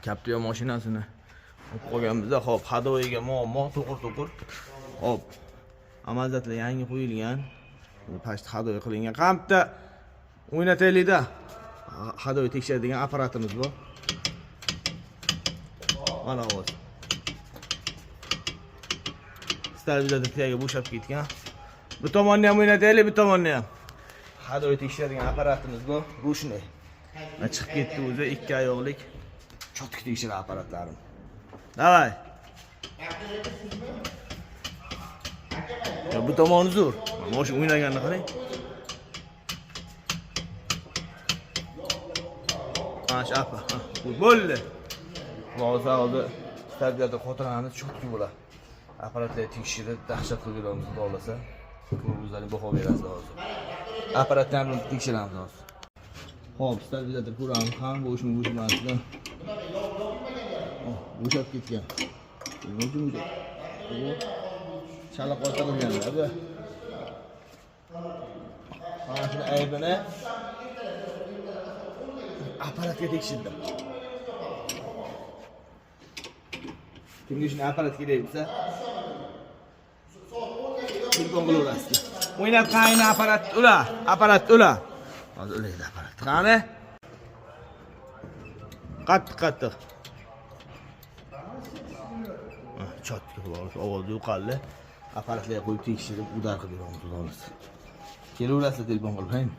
Captiva mashinasini olib qolganmiz. Hop, hadoyiga muammo to'qir. Hop. Amazatlar yangi qo'yilgan. Past hadoy qilingan. Qampda o'ynataylik-da. Hadoy tekshiradigan apparatimiz bor. Mana hozir. Stabilizatorga bo'shab ketgan. Bu tomonni ham o'ynataylik, bu tomonni ham. Hadoy tekshiradigan apparatimiz bor. Rushniy. Chiqib ketdi o'zi 2 oyoqlik cho'tki tekshirish apparatlarim. Davay. Bu tomoni zo'r. Mashina o'ynaganini qarang. Mana apa. Bo'ldi. Hozir stabilizator xotiramiz cho'tki bo'ladi. Apparatlar tekshirib, dahshat qilganimiz bo'lsa, ko'rgizlarga baho berasiz hozir. Apparatlarni tekshiramiz hozir. Hop, stabilizator ko'ramiz ham bo'shmasdan. Bo'shab ketgan. Chala qo'ytirilganlar. Mana shuni aybini apparatga tekshirdim. Kimga shuni apparat kerak bo'lsa, telefon qilaverasiz. O'ynab qarayni apparat ular. Hozir ulaydi apparat. Qani? Qattiq. Chotga qo'yib, ovoz yo'qoldi. Apparatlarga qo'yib tekshirib, udar qilib beramiz. Kelaverasiz telefon qilib.